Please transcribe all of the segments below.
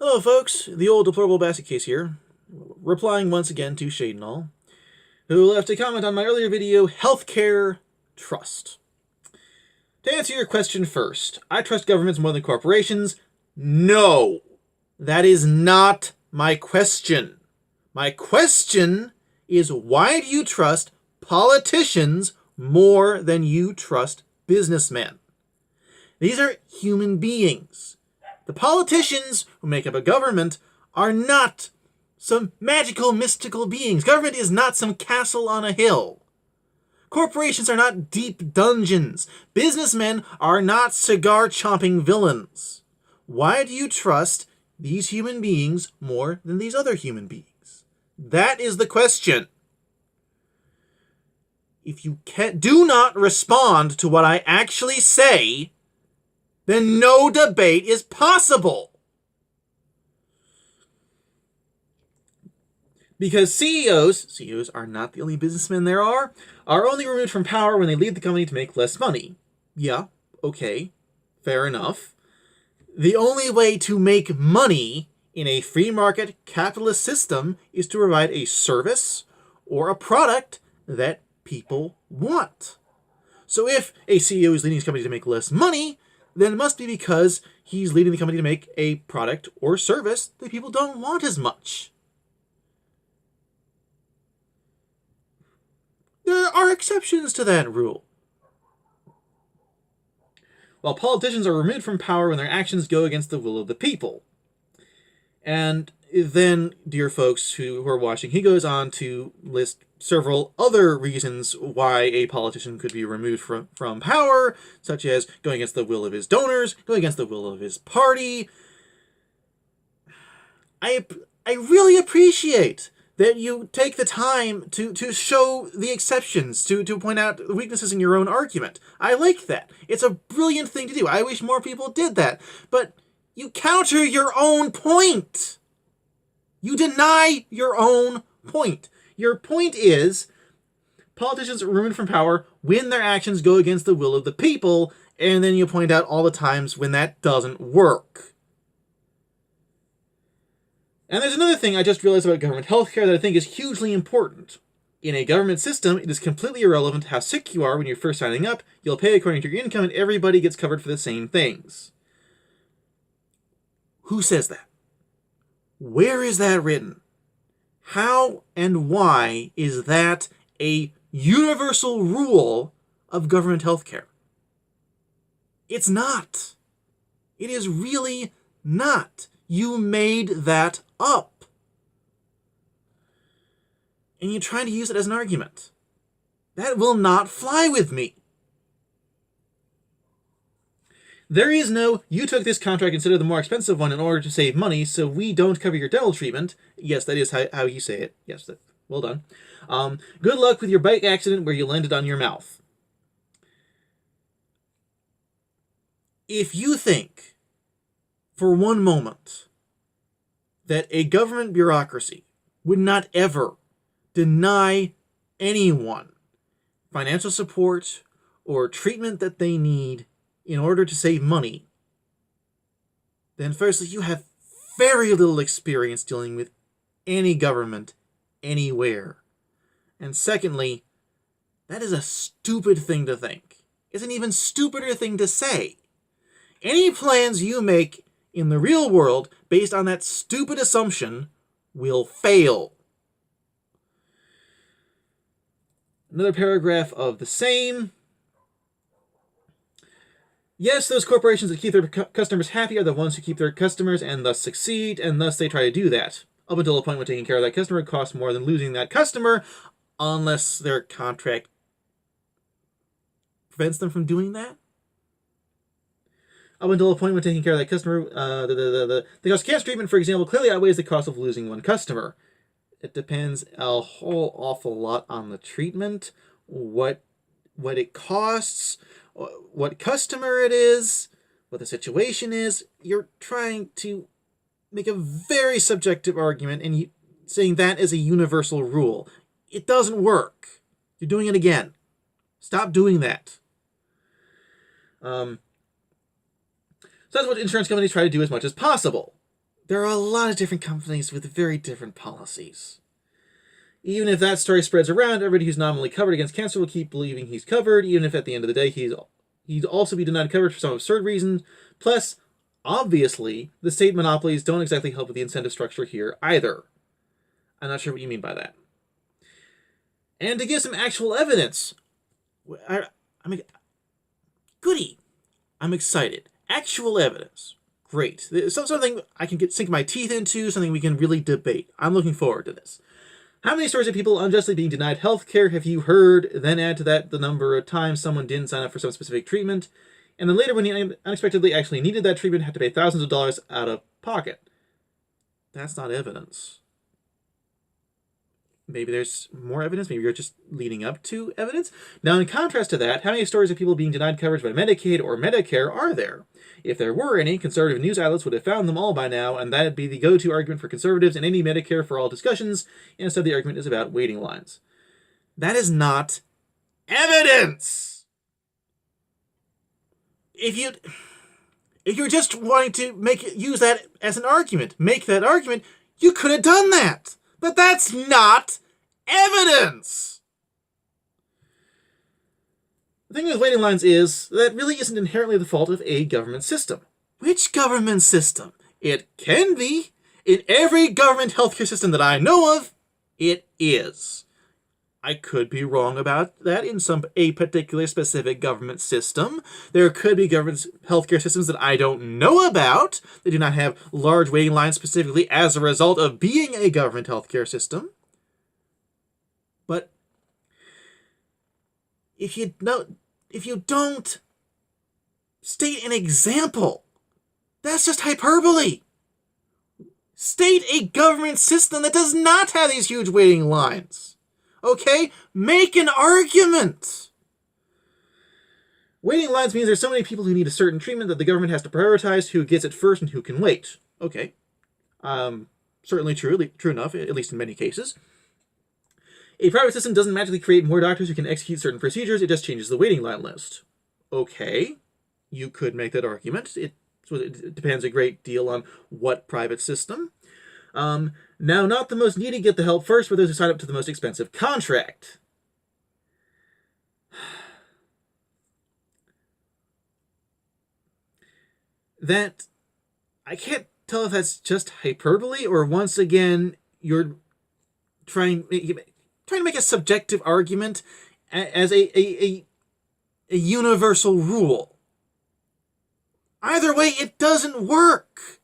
Hello folks, the old deplorable basket case here, replying once again to Shade and all, who left a comment on my earlier video, Healthcare Trust. To answer your question first, I trust governments more than corporations. No, that is not my question. My question is, why do you trust politicians more than you trust businessmen? These are human beings. The politicians who make up a government are not some magical, mystical beings. Government is not some castle on a hill. Corporations are not deep dungeons. Businessmen are not cigar-chomping villains. Why do you trust these human beings more than these other human beings? That is the question. If you do not respond to what I actually say, then no debate is possible. Because CEOs are not the only businessmen there are only removed from power when they leave the company to make less money. Yeah, okay, fair enough. The only way to make money in a free market capitalist system is to provide a service or a product that people want. So if a CEO is leading his company to make less money, then it must be because he's leading the company to make a product or service that people don't want as much. There are exceptions to that rule. While politicians are removed from power when their actions go against the will of the people. And then, dear folks who are watching, he goes on to list several other reasons why a politician could be removed from power, such as going against the will of his donors, going against the will of his party. I really appreciate that you take the time to show the exceptions, to point out the weaknesses in your own argument. I like that. It's a brilliant thing to do. I wish more people did that. But you counter your own point. You deny your own point. Your point is, politicians are removed from power when their actions go against the will of the people, and then you point out all the times when that doesn't work. And there's another thing I just realized about government healthcare that I think is hugely important. In a government system, it is completely irrelevant how sick you are when you're first signing up. You'll pay according to your income, and everybody gets covered for the same things. Who says that? Where is that written? How and why is that a universal rule of government healthcare? It's not. It is really not. You made that up. And you're trying to use it as an argument. That will not fly with me. There is no, you took this contract instead of the more expensive one in order to save money, so we don't cover your dental treatment. Yes, that is how you say it. Yes, well done. Good luck with your bike accident where you landed on your mouth. If you think, for one moment, that a government bureaucracy would not ever deny anyone financial support or treatment that they need in order to save money, then firstly, you have very little experience dealing with any government anywhere. And secondly, that is a stupid thing to think. It's an even stupider thing to say. Any plans you make in the real world based on that stupid assumption will fail. Another paragraph of the same. Yes, those corporations that keep their customers happy are the ones who keep their customers and thus succeed, and thus they try to do that. Up until a point when taking care of that customer costs more than losing that customer, unless their contract prevents them from doing that. Up until a point when taking care of that customer, the cost of cancer treatment, for example, clearly outweighs the cost of losing one customer. It depends a whole awful lot on the treatment, what it costs, what customer it is, what the situation is. You're trying to make a very subjective argument and saying that is a universal rule. It doesn't work. You're doing it again. Stop doing that. So that's what insurance companies try to do as much as possible. there are a lot of different companies with very different policies. Even if that story spreads around, everybody who's nominally covered against cancer will keep believing he's covered, even if at the end of the day he'd also be denied coverage for some absurd reason. Plus, obviously, the state monopolies don't exactly help with the incentive structure here either. I'm not sure what you mean by that. And to give some actual evidence, I mean, goody. I'm excited. Actual evidence. Great. Something I can sink my teeth into, something we can really debate. I'm looking forward to this. How many stories of people unjustly being denied health care have you heard? Then add to that the number of times someone didn't sign up for some specific treatment, and then later when he unexpectedly actually needed that treatment, had to pay thousands of dollars out of pocket. That's not evidence. Maybe there's more evidence. Maybe you're just leading up to evidence. Now, in contrast to that, how many stories of people being denied coverage by Medicaid or Medicare are there? If there were any, conservative news outlets would have found them all by now, and that'd be the go-to argument for conservatives in any Medicare for all discussions. Instead, the argument is about waiting lines. That is not evidence! If you're just wanting to use that as an argument, make that argument, you could have done that! But that's not evidence! The thing with waiting lines is that really isn't inherently the fault of a government system. Which government system? It can be. In every government healthcare system that I know of, it is. I could be wrong about that in a particular specific government system. There could be government healthcare systems that I don't know about. They do not have large waiting lines specifically as a result of being a government healthcare system. But if you don't state an example, that's just hyperbole. State a government system that does not have these huge waiting lines. Okay? Make an argument! Waiting lines means there's so many people who need a certain treatment that the government has to prioritize who gets it first and who can wait. Okay. Certainly true enough, at least in many cases. A private system doesn't magically create more doctors who can execute certain procedures, it just changes the waiting line list. Okay. You could make that argument. It depends a great deal on what private system. Now, not the most needy get the help first, but those who sign up to the most expensive contract. That, I can't tell if that's just hyperbole, or once again, you're trying to make a subjective argument as a universal rule. Either way, it doesn't work.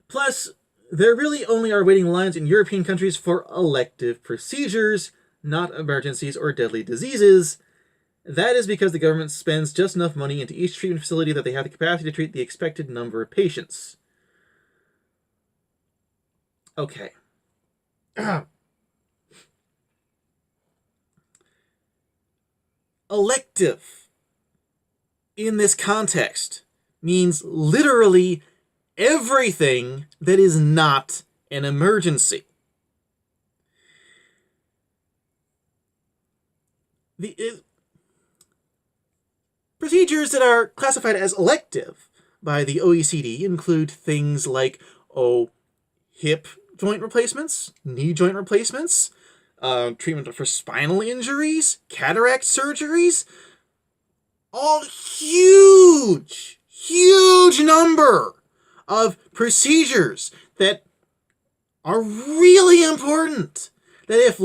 Plus, there really only are waiting lines in European countries for elective procedures, not emergencies or deadly diseases. That is because the government spends just enough money into each treatment facility that they have the capacity to treat the expected number of patients. Okay. Elective, in this context, means literally everything that is not an emergency. Procedures that are classified as elective by the OECD include things like, hip joint replacements, knee joint replacements, treatment for spinal injuries, cataract surgeries, all huge number of procedures that are really important, that if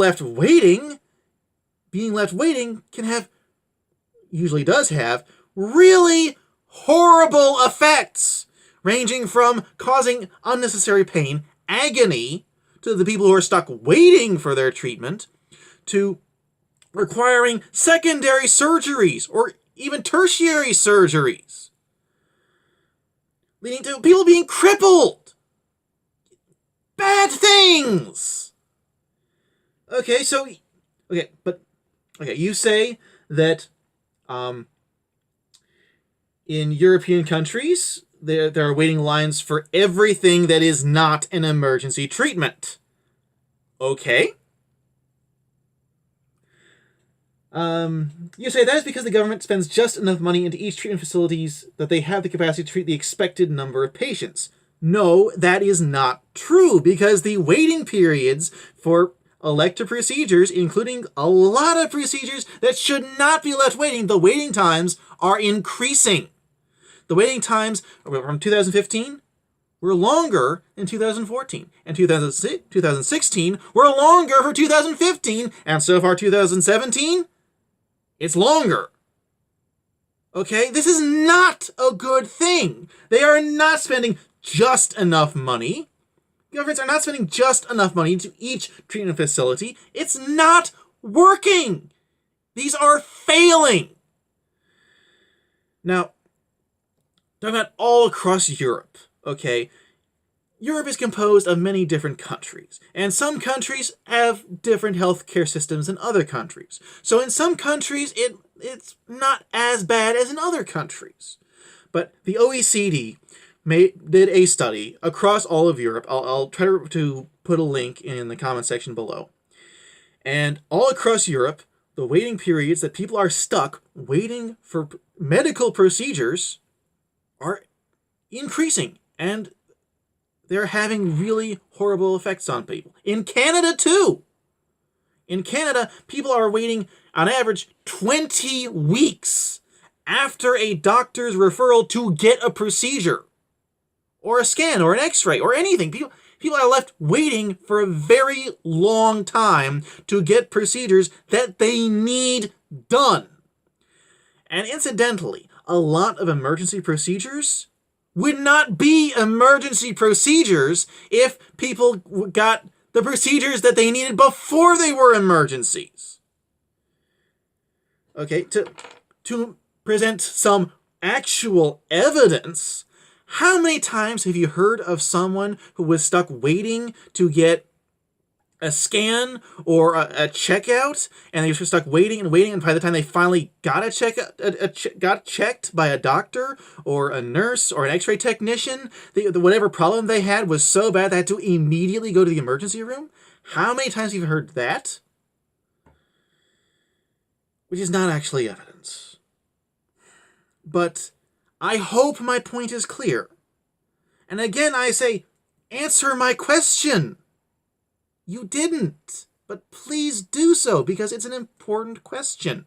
being left waiting usually does have really horrible effects, ranging from causing unnecessary pain, agony, to the people who are stuck waiting for their treatment, to requiring secondary surgeries or even tertiary surgeries, leading to people being crippled. Bad things! You say that in European countries, there are waiting lines for everything that is not an emergency treatment. Okay. You say that is because the government spends just enough money into each treatment facilities that they have the capacity to treat the expected number of patients. No, that is not true, because the waiting periods for elective procedures, including a lot of procedures that should not be left waiting, the waiting times are increasing. The waiting times from 2015 were longer in 2014, and 2016 were longer for 2015, and so far 2017, it's longer. Okay, this is not a good thing. They are not spending just enough money. Governments are not spending just enough money into each treatment facility. It's not working. These are failing. Now, talking about all across Europe, okay? Europe is composed of many different countries, and some countries have different healthcare systems than other countries. So in some countries, it's not as bad as in other countries. But the OECD did a study across all of Europe. I'll try to put a link in the comment section below. And all across Europe, the waiting periods that people are stuck waiting for medical procedures are increasing, and they're having really horrible effects on people. In Canada, too. In Canada, people are waiting, on average, 20 weeks after a doctor's referral to get a procedure, or a scan, or an x-ray, or anything. People are left waiting for a very long time to get procedures that they need done. And incidentally, a lot of emergency procedures would not be emergency procedures if people got the procedures that they needed before they were emergencies. Okay, to present some actual evidence, how many times have you heard of someone who was stuck waiting to get a scan or a checkout, and they were stuck waiting, and by the time they finally got got checked by a doctor or a nurse or an x-ray technician, whatever problem they had was so bad they had to immediately go to the emergency room? How many times have you heard that? Which is not actually evidence. But I hope my point is clear. And again, I say, answer my question. You didn't, but please do so, because it's an important question.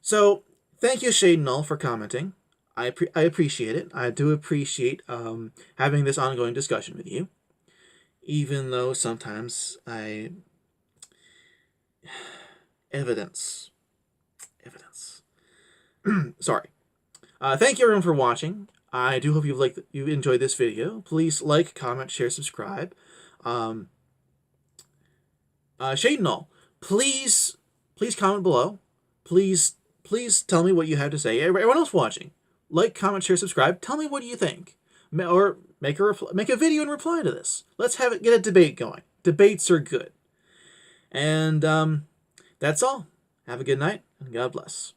So, thank you, Shade Null, for commenting. I appreciate it. I do appreciate having this ongoing discussion with you, even though sometimes evidence. Sorry. Thank you, everyone, for watching. I do hope you enjoyed this video. Please like, comment, share, subscribe. Shade Null, please comment below. Please tell me what you have to say. Everyone else watching, like, comment, share, subscribe. Tell me what you think, or make a video and reply to this. Let's get a debate going. Debates are good. And that's all. Have a good night, and God bless.